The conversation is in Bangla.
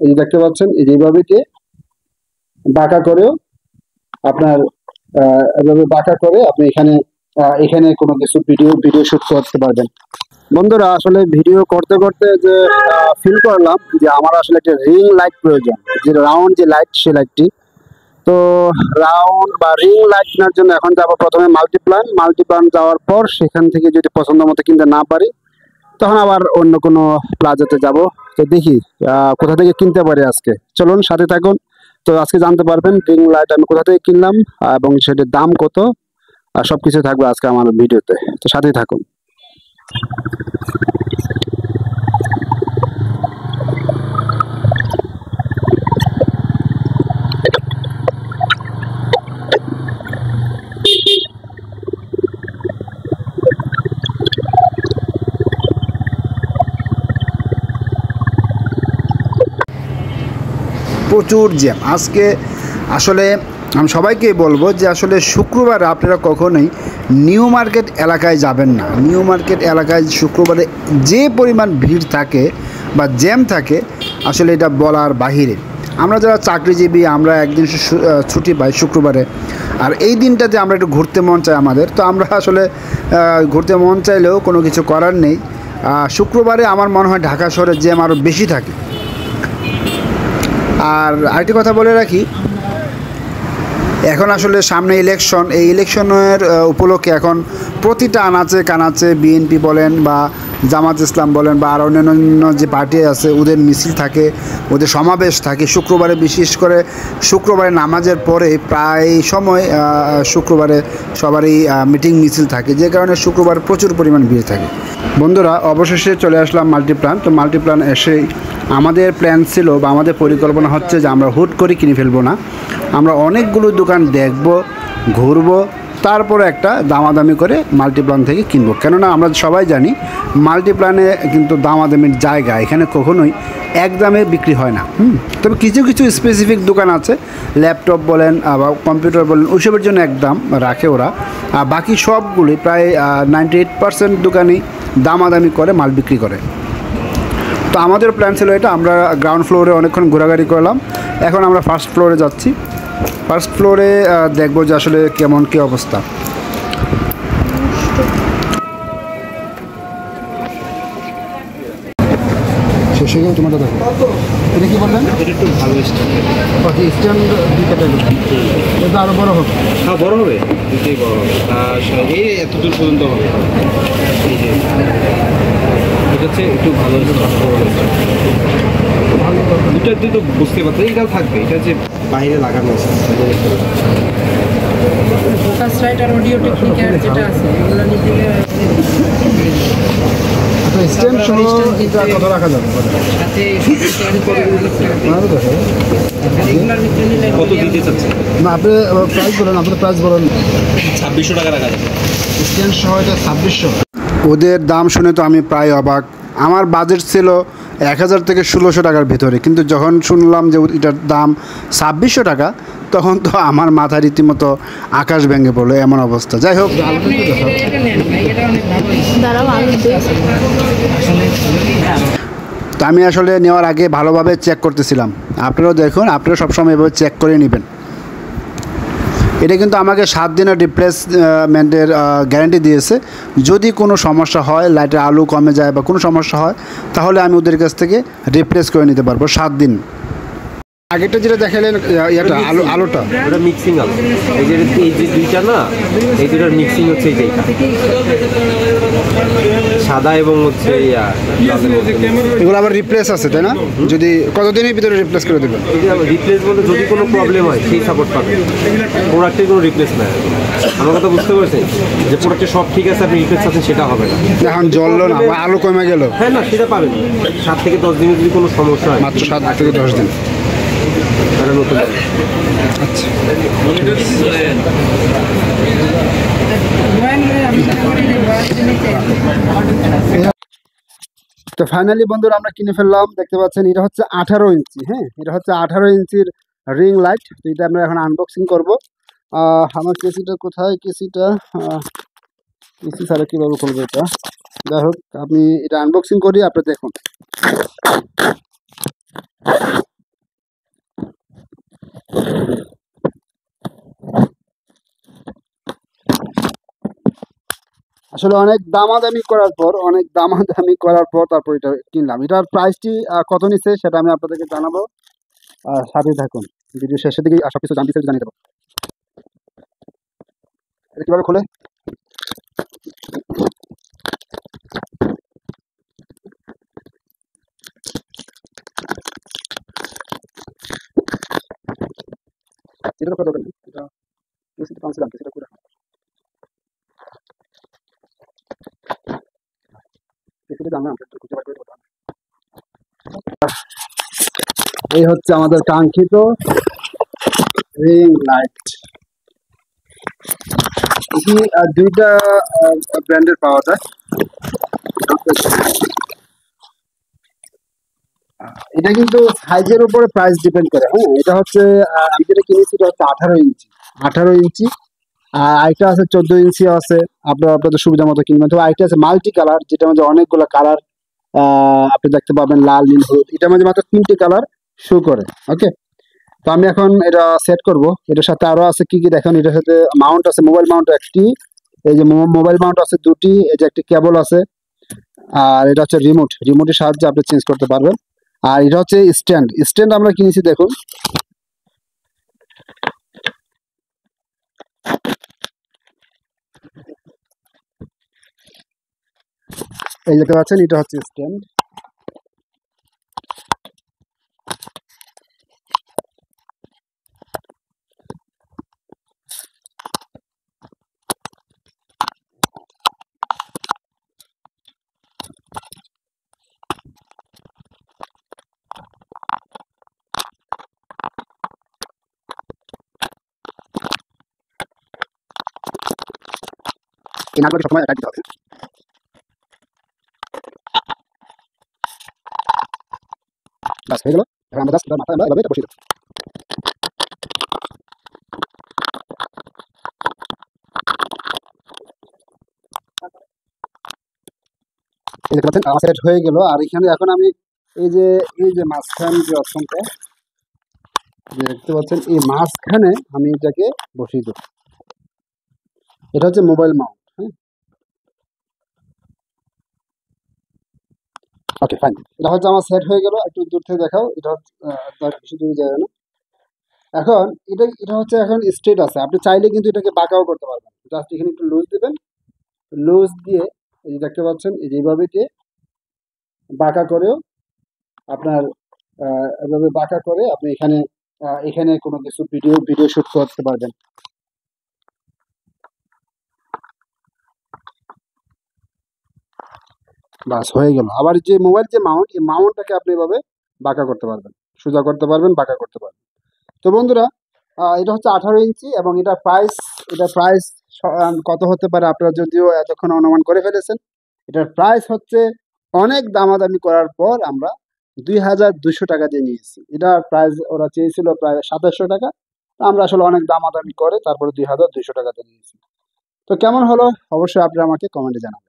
এই যে দেখতে পাচ্ছেন, এই যেভাবে দিয়ে বাঁকা করেও আপনার এভাবে বাঁকা করে আপনি এখানে এখানে কোনো কিছু ভিডিও শুট করতে পারবেন। বন্ধুরা আসলে ভিডিও করতে করতে যে ফিল করলাম যে আমার আসলে একটা রিং লাইট প্রয়োজন, যে রাউন্ড যে লাইট, সেই লাইটটি। তো রাউন্ড বা রিং লাইট কেনার জন্য এখন যাবো প্রথমে মাল্টিপ্লান যাওয়ার পর সেখান থেকে যদি পছন্দ মতো কিনতে না পারি, তখন আবার অন্য কোনো প্লাজাতে যাব। তো দেখি কোথা থেকে কিনতে পারি আজকে। চলুন সাথে থাকুন। তো আজকে জানতে পারবেন রিং লাইট আমি কোথা থেকে কিনলাম এবং সেটির দাম কত, আর সবকিছু থাকবে আজকে আমার ভিডিওতে। তো সাথেই থাকুন। প্রচুর জ্যাম আজকে। আসলে আমি সবাইকেই বলবো যে আসলে শুক্রবারে আপনারা কখনোই নিউ মার্কেট এলাকায় যাবেন না। নিউ মার্কেট এলাকায় শুক্রবারে যে পরিমাণ ভিড় থাকে বা জ্যাম থাকে, আসলে এটা বলার বাহিরে। আমরা যারা চাকরিজীবী, আমরা একদিন ছুটি পাই শুক্রবারে, আর এই দিনটাতে আমরা একটু ঘুরতে মন চাই আমাদের। তো আমরা আসলে ঘুরতে মন চাইলেও কোনো কিছু করার নেই। শুক্রবারে আমার মনে হয় ঢাকা শহরে জ্যাম আরও বেশি থাকে। আর আরেকটি কথা বলে রাখি, এখন আসলে সামনে ইলেকশন, এই ইলেকশনের উপলক্ষে এখন প্রতিটা আনাচে কানাচে বিএনপি বলেন বা জামাত ইসলাম বলেন বা আর অন্যান্য যে পার্টি আছে, ওদের মিছিল থাকে, ওদের সমাবেশ থাকে শুক্রবারে। বিশেষ করে শুক্রবারে নামাজের পরে প্রায় সময় শুক্রবারে সবারই মিটিং মিছিল থাকে, যে কারণে শুক্রবার প্রচুর পরিমাণ ভিড় থাকে। বন্ধুরা অবশেষে চলে আসলাম মাল্টিপ্লান। তো মাল্টিপ্লান এসেই আমাদের প্ল্যান ছিল বা আমাদের পরিকল্পনা হচ্ছে যে আমরা হুট করে কিনে ফেলবো না, আমরা অনেকগুলো দোকান দেখব, ঘুরবো, তারপরে একটা দামাদামি করে মাল্টিপ্লান থেকে কিনবো। কেননা আমরা সবাই জানি মাল্টিপ্লানে কিন্তু দামাদামির জায়গা, এখানে কখনোই এক দামে বিক্রি হয় না। তবে কিছু কিছু স্পেসিফিক দোকান আছে, ল্যাপটপ বলেন বা কম্পিউটার বলেন, ওইসবের জন্য এক দাম রাখে ওরা। আর বাকি সবগুলি প্রায় 98% দোকানই দামাদামি করে মাল বিক্রি করে। তো আমাদের প্ল্যান ছিল এটা। আমরা গ্রাউন্ড ফ্লোরে অনেকক্ষণ ঘোরাঘুরি করলাম, এখন আমরা ফার্স্ট ফ্লোরে যাচ্ছি। ফার্স্ট ফ্লোরে দেখবো যে আসলে কেমন কী অবস্থা। শেষে গেলে তোমারটা দেখো, এটা কি বললেন? এটা একটু ভালো স্ট্যান্ড এটা আরও বড়ো হবে। হ্যাঁ, বড় হবে, দুটোই বড় হবে। এই এত দূর পর্যন্ত হবে। এই যে এটা হচ্ছে একটু ভালো দুটো বুঝতে পারতো, এটাও থাকবে। এটা হচ্ছে বাইরে লাগানো আছে। ফোকাস রাইট আর অডিও টেকনিক যেটা আছে এগুলো নিতে স্ট্যান্ড সহ এটা কত রাখা যাবে? সাথে কত দিতে চাচ্ছে? না, আপনি প্রাইস বলেন, আপনার প্রাইস বলেন। 2600 টাকা রাখা যাবে স্ট্যান্ড সহ এটা 2600। ওদের দাম শুনে তো আমি প্রায় অবাক। আমার বাজেট ছিল 1000 থেকে 1600 টাকার ভিতরে, কিন্তু যখন শুনলাম যে এটার দাম 2600 টাকা, তখন তো আমার মাথা রীতিমতো আকাশ ভেঙে পড়লো, এমন অবস্থা। যাই হোক, তো আমি আসলে নেওয়ার আগে ভালোভাবে চেক করতেছিলাম। আপনারাও দেখুন, আপনারা সবসময় এভাবে চেক করে নেবেন। এটা কিন্তু আমাকে 7 দিনের রিপ্লেসমেন্টের গ্যারান্টি দিয়েছে। যদি কোনো সমস্যা হয়, লাইটের আলো কমে যায় বা কোনো সমস্যা হয়, তাহলে আমি ওদের কাছ থেকে রিপ্লেস করে নিতে পারবো 7 দিন। আগেরটা যেটা দেখালেন আলোটা, ওটা মিক্সিং আলো। এই যে দুইটা না, এই দুটার মিক্সিং হচ্ছে এই যে সাদা এবং হচ্ছে এগুলো আবার রিপ্লেস আছে, তাই না? যদি কতদিনের ভিতরে রিপ্লেস করে দেবেন? রিপ্লেস বলতে যদি কোনো প্রবলেম হয় সেই সাপোর্ট পাবে, প্রোডাক্টের কোনো রিপ্লেস নাই। আমার কথা বুঝতে পারছেন যে প্রোডাক্টে সব ঠিক আছে, আপনি রিপ্লেস আছেন, সেটা হবে না। এখন জ্বললো না বা আলো কমে গেল, হ্যাঁ না, সেটা পাবেন 7 থেকে 10 দিনের যদি কোনো সমস্যা হয়। মাত্র 7 থেকে 10 দিন। নতুন আচ্ছা, তো ফাইনালি বন্ধুরা আমরা কিনে ফেললাম। দেখতে পাচ্ছেন এটা হচ্ছে 18 ইঞ্চি। হ্যাঁ, এটা হচ্ছে 18 ইঞ্চির রিং লাইট। তো এটা আমরা এখন আনবক্সিং করবো। আমার কেসিটা কোথায়? কেসিটা কেসি ছাড়া কীভাবে খুলবো এটা? যাই হোক, আমি এটা আনবক্সিং করি, আপনি দেখুন। আসলে অনেক দামাদামি করার পর তারপর এটা কিনলাম। এটার প্রাইসটি কত নিচ্ছে সেটা আমি আপনাদেরকে জানাবো। সাথে থাকুন, ভিডিও শেষের দিকে সবকিছু জানিয়ে দেবো। এটা কিভাবে খুলে? এটা তো কত দরকার নেই। এটা কিছুটা পাঁচছিলাম, কিছুটা করে কিছুটা জানলাম, একটু খুঁজে বার করে বললাম। এই হচ্ছে আমাদের কাঙ্ক্ষিত রিং লাইট। এটি দুইটা ব্র্যান্ডের পাওয়া যায়। এটা কিন্তু সাইজের উপরে প্রাইস ডিপেন্ড করে। হ্যাঁ, এটা হচ্ছে আমি যেটা কিনেছি এটা হচ্ছে 18 ইঞ্চি। 18 ইঞ্চি। আর আরেকটা আছে 14 ইঞ্চি আছে। আপনাদের সুবিধা মতো কিনবেন। তবে আরেকটা আছে মাল্টি কালার, যেটার মধ্যে অনেকগুলো কালার আপনি দেখতে পাবেন, লাল, নীল, হলুদ। এটার মধ্যে মাত্র 3টে কালার শো করে। ওকে, তো আমি এখন এটা সেট করব। এটার সাথে আরো আছে কি কি দেখেন। এটার সাথে মাউন্ট আছে, মোবাইল মাউন্ট একটি, এই যে মোবাইল মাউন্ট আছে দুটি, এই যে একটি কেবল আছে। আর এটা হচ্ছে রিমোটের সাহায্যে আপনি চেঞ্জ করতে পারবেন। আর এটা হচ্ছে স্ট্যান্ড আমরা কিনেছি দেখুন। এই দেখতে পাচ্ছেন, এটা হচ্ছে স্ট্যান্ড। এই নাটকে সবসময় একা দিতে হবে। বাস হয়ে গেল। এখন আমরা জাস্ট মাথায় আমরা এভাবে এটা বসিয়ে দেবো। এই দেখতে পাচ্ছেন সেট হয়ে গেল। আর এখানে এখন আমি এই যে মাঝখান যে অপশনটা দেখতে পাচ্ছেন, এই মাঝখানে আমি এটাকে বসিয়ে দেবো। এটা হচ্ছে মোবাইল মাউন্ট। হ্যাঁ, ওকে ফাইন। এটা হচ্ছে আমার সেট হয়ে গেল। একটু দূর থেকে দেখাও। এটা হচ্ছে বেশি দূরে যায় না। এখন এটা হচ্ছে এখন স্ট্রেট আছে। আপনি চাইলে কিন্তু এটাকে বাঁকাও করতে পারবেন। জাস্ট এখানে একটু লুজ দিবেন। লুজ দিয়ে এই যে দেখতে পাচ্ছেন, এই যে এইভাবে দিয়ে বাঁকা করেও আপনার এভাবে বাঁকা করে আপনি এখানে কোনো কিছু ভিডিও শুট করতে পারবেন। বাস হয়ে গেল। আবার যে মোবাইল যে মাউন্ট, এই মাউন্টটাকে আপনি এভাবে বাঁকা করতে পারবেন, সোজা করতে পারবেন, বাঁকা করতে পারবেন। তো বন্ধুরা, এটা হচ্ছে 18 ইঞ্চি এবং এটা প্রাইস কত হতে পারে আপনারা যদিও এতক্ষণ অনুমান করে ফেলেছেন। এটার প্রাইস হচ্ছে অনেক দামাদামি করার পর আমরা 2200 টাকা দিয়ে নিয়েছি। এটার প্রাইস ওরা চেয়েছিল প্রায় 2700 টাকা। তো আমরা আসলে অনেক দামাদামি করে তারপরে 2200 টাকা দিয়ে নিয়েছি। তো কেমন হলো অবশ্যই আপনি আমাকে কমেন্টে জানাবেন।